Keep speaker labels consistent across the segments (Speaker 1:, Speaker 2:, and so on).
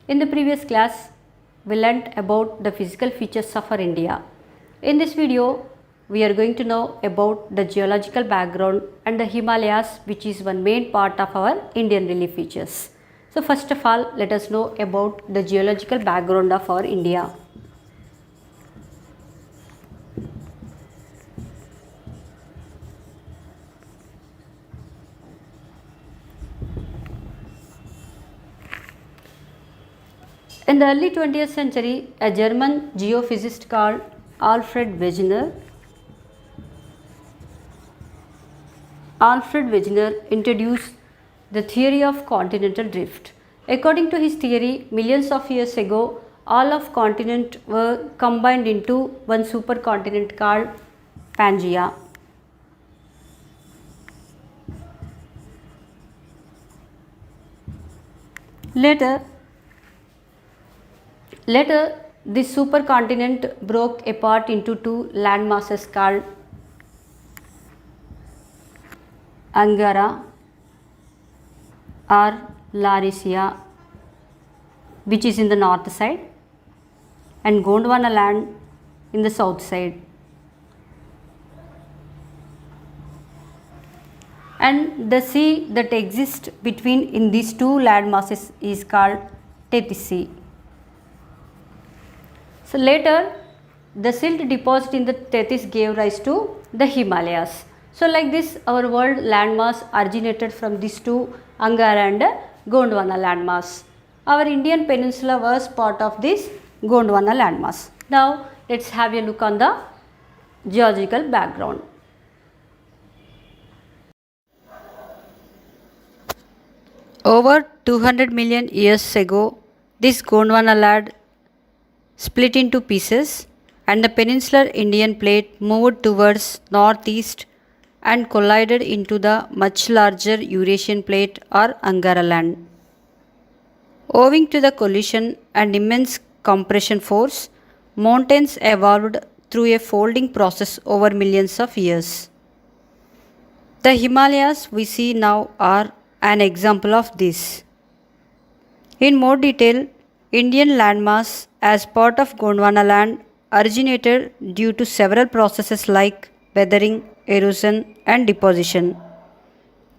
Speaker 1: In the previous class, we learnt about the physical features of our India. In this video, we are going to know about the geological background and the Himalayas, which is one main part of our Indian relief features. So first of all, let us know about the geological background of our India. In the early 20th century, a German geophysicist called Alfred Wegener introduced the theory of continental drift. According to his theory, millions of years ago, all of continents were combined into one supercontinent called Pangaea. Later, this supercontinent broke apart into two land masses called Angara or Laurasia, which is in the north side, and Gondwana land in the south side. And the sea that exists between in these two land masses is called Tethys Sea. So later, the silt deposit in the Tethys gave rise to the Himalayas. So like this, our world landmass originated from these two Angara and Gondwana landmass. Our Indian peninsula was part of this Gondwana landmass. Now let's have a look on the geological background. Over 200 million years ago, this Gondwana land split into pieces and the peninsular Indian plate moved towards northeast and collided into the much larger Eurasian plate or Angara land. Owing to the collision and immense compression force, mountains evolved through a folding process over millions of years. The Himalayas we see now are an example of this. In more detail, Indian landmass as part of Gondwana land originated due to several processes like weathering, erosion and deposition.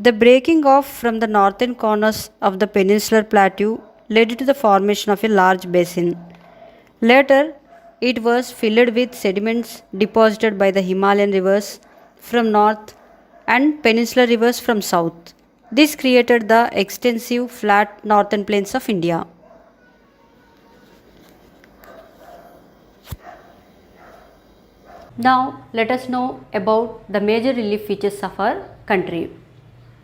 Speaker 1: The breaking off from the northern corners of the peninsular plateau led to the formation of a large basin. Later, it was filled with sediments deposited by the Himalayan rivers from north and peninsular rivers from south. This created the extensive flat northern plains of India. Now let us know about the major relief features of our country.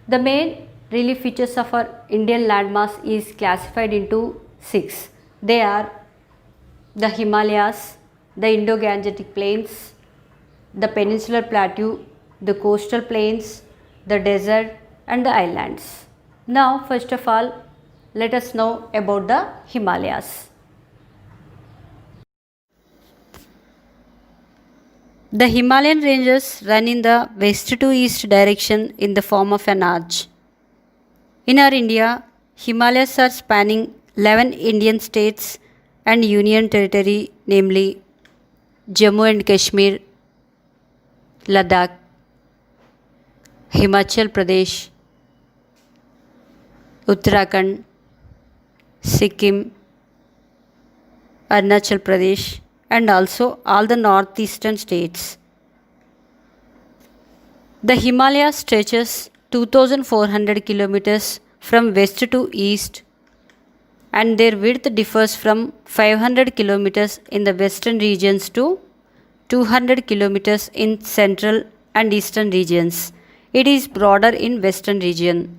Speaker 1: The main relief features of our Indian landmass is classified into 6. They are the Himalayas, the Indo-Gangetic plains, the peninsular plateau, the coastal plains, the desert and the islands. Now first of all, let us know about the Himalayas. The Himalayan ranges run in the west to east direction in the form of an arch. In our India, Himalayas are spanning 11 Indian states and union territory, namely Jammu and Kashmir, Ladakh, Himachal Pradesh, Uttarakhand, Sikkim, Arunachal Pradesh and also all the northeastern states. The Himalaya stretches 2400 kilometers from west to east and their width differs from 500 kilometers in the western regions to 200 kilometers in central and eastern regions. It is broader in western region.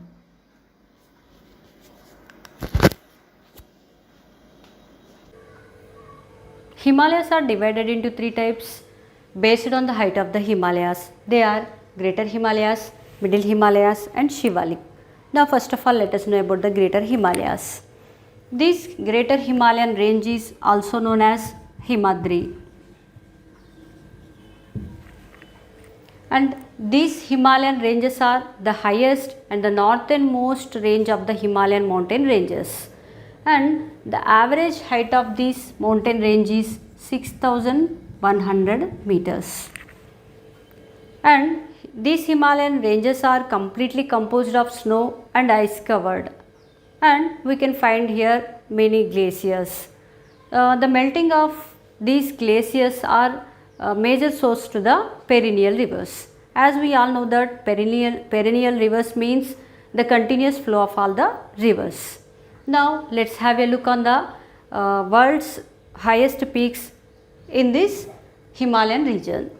Speaker 1: Himalayas are divided into 3 types based on the height of the Himalayas. They are Greater Himalayas, Middle Himalayas and Shivalik. Now first of all, let us know about the Greater Himalayas. This Greater Himalayan range is also known as Himadri. And these Himalayan ranges are the highest and the northernmost range of the Himalayan mountain ranges. and the average height of this mountain range is 6100 meters. And these Himalayan ranges are completely composed of snow and ice covered, and we can find here many glaciers. The melting of these glaciers are a major source to the perennial rivers. As we all know that perennial rivers means the continuous flow of all the rivers. Now let's have a look on the world's highest peaks in this Himalayan region.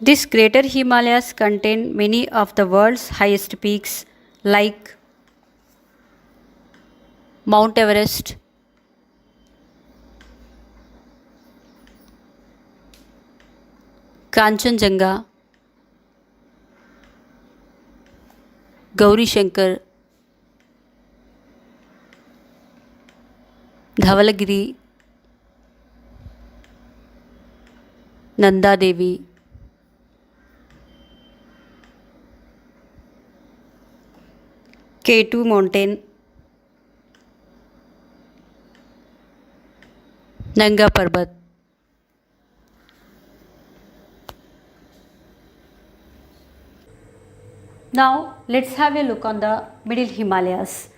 Speaker 1: This greater Himalayas contain many of the world's highest peaks like Mount Everest, Kanchenjunga, Gauri Shankar, Dhavalagiri, Nanda Devi, K2 mountain, Nanga Parbat. Now let's have a look on the middle Himalayas.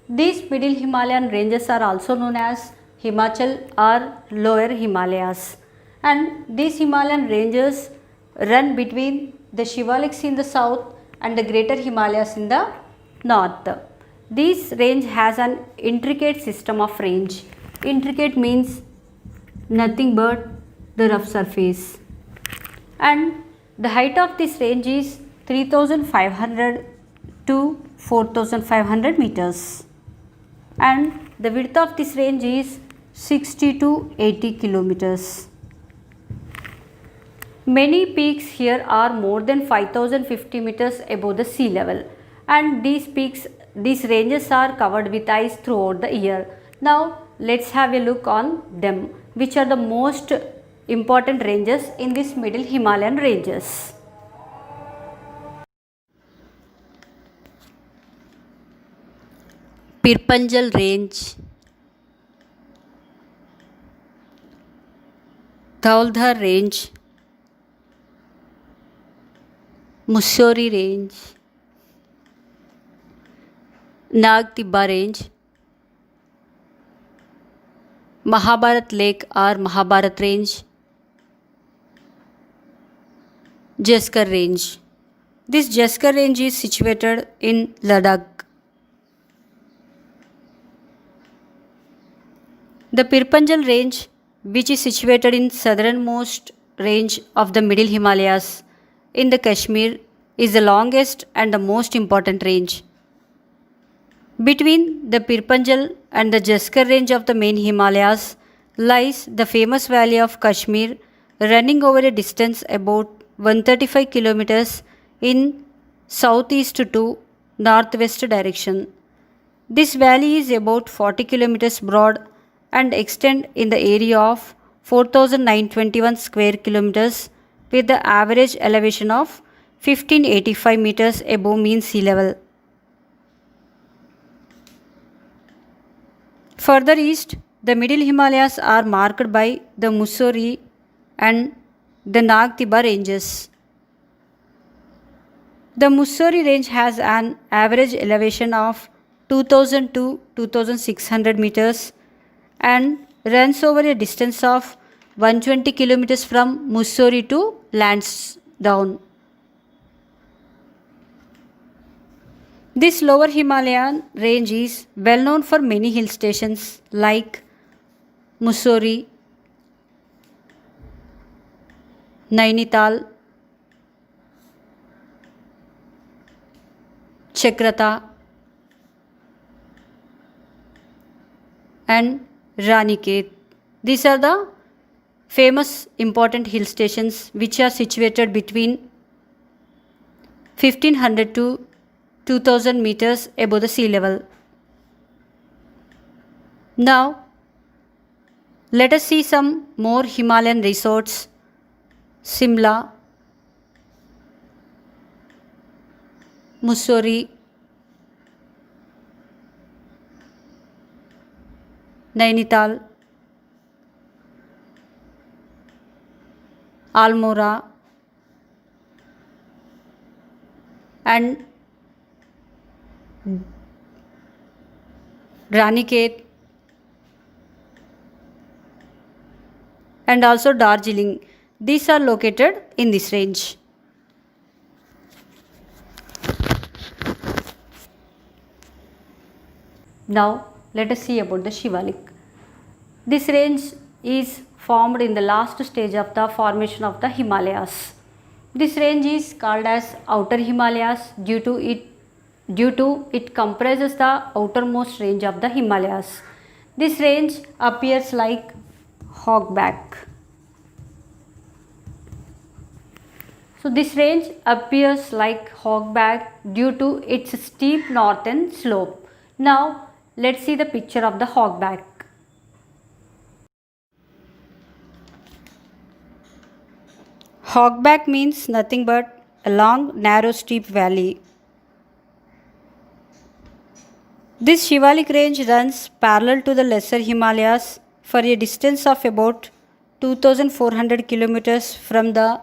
Speaker 1: These middle Himalayan ranges are also known as Himachal or lower Himalayas, and these Himalayan ranges run between the Shivaliks in the south and the greater Himalayas in the north. This range has an intricate system of range. Intricate means nothing but the rough surface, and the height of this range is 3500 to 4500 meters, and the width of this range is 60 to 80 kilometers. Many peaks here are more than 5050 meters above the sea level, and these ranges are covered with ice throughout the year. Now let's have a look on them, which are the most important ranges in this middle Himalayan ranges. Pirpanjal range, Dhauldhar range, Mussoorie range, Nag Tibba range, Mahabharat Lake or Mahabharat range, Jaskar range. This Jaskar range is situated in Ladakh. The Pirpanjal range, which is situated in southernmost range of the middle Himalayas in the Kashmir, is the longest and the most important range. Between the Pirpanjal and the Jaskar range of the main Himalayas lies the famous valley of Kashmir, running over a distance about 135 kilometers in southeast to northwest direction. This valley is about 40 kilometers broad and extend in the area of 4921 square kilometers with the average elevation of 1585 meters above mean sea level. Further east, the middle Himalayas are marked by the Mussoorie and the Nag Tibba ranges. The Mussoorie range has an average elevation of 2000 to 2600 meters and runs over a distance of 120 kilometers from Mussoorie to Lansdowne. This lower Himalayan range is well known for many hill stations like Mussoorie, Nainital, Chakrata and Ranikhet. These are the famous important hill stations which are situated between 1500 to 2000 meters above the sea level. Now, let us see some more Himalayan resorts. Simla, Mussoorie, Nainital, Almora, and Ranikhet, and also Darjeeling. These are located in this range. Now let us see about the Shivalik. This range is formed in the last stage of the formation of the Himalayas. This range is called as Outer Himalayas due to it comprises the outermost range of the Himalayas. This range appears like hogback. So this range appears like hogback due to its steep northern slope. Now let's see the picture of the hogback. Hogback means nothing but a long, narrow, steep valley. This Shivalik range runs parallel to the Lesser Himalayas for a distance of about 2400 kilometers from the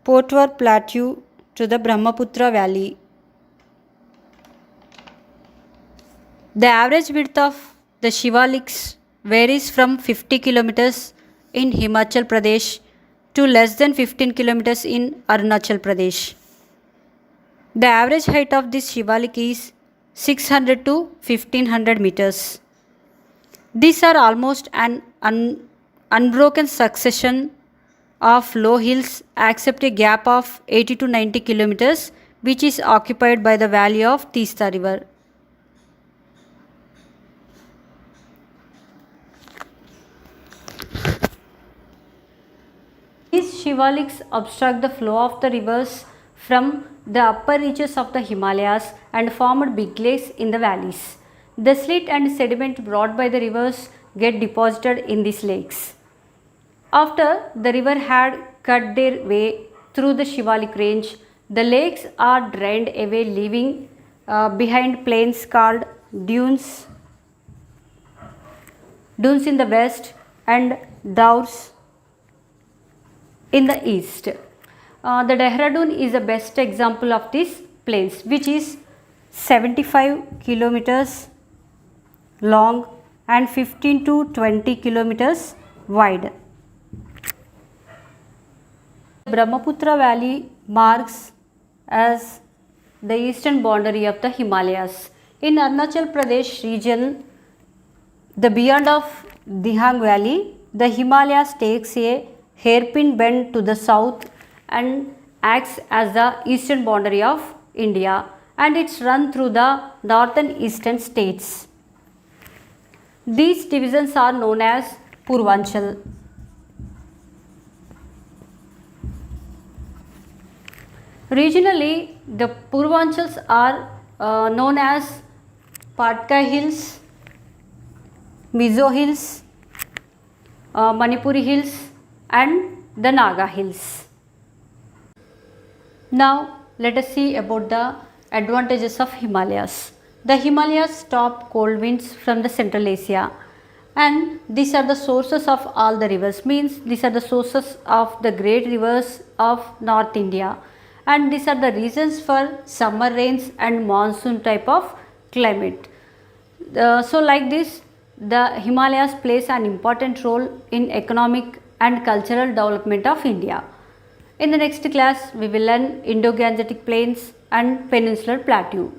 Speaker 1: Potwar Plateau to the Brahmaputra Valley. The average width of the Shivaliks varies from 50 kilometers in Himachal Pradesh to less than 15 kilometers in Arunachal Pradesh. The average height of this Shivalik is 600 to 1500 meters. These are almost an unbroken succession of low hills except a gap of 80 to 90 kilometers which is occupied by the valley of Teesta river. These Shivaliks obstruct the flow of the rivers from the upper reaches of the Himalayas and formed big lakes in the valleys. The slit and sediment brought by the rivers get deposited in these lakes. After the river had cut their way through the Shivalik range, the lakes are drained away, leaving behind plains called dunes in the west and downs in the east. The Dehradun is the best example of this plains, which is 75 kilometers long and 15 to 20 kilometers wide. Brahmaputra Valley marks as the eastern boundary of the Himalayas. In Arunachal Pradesh region, the beyond of Dihang Valley, the Himalayas takes a hairpin bend to the south and acts as the eastern boundary of India, and it's run through the northern eastern states. These divisions are known as Purvanchal. Regionally, the Purvanchals are known as Patkai Hills, Mizo Hills, Manipuri Hills and the Naga Hills. Now let us see about the advantages of Himalayas. The Himalayas stop cold winds from the Central Asia, and these are the sources of all the rivers, means these are the sources of the great rivers of North India, and these are the reasons for summer rains and monsoon type of climate. So like this, the Himalayas plays an important role in economic and cultural development of India. In the next class, we will learn Indo-Gangetic Plains and Peninsular Plateau.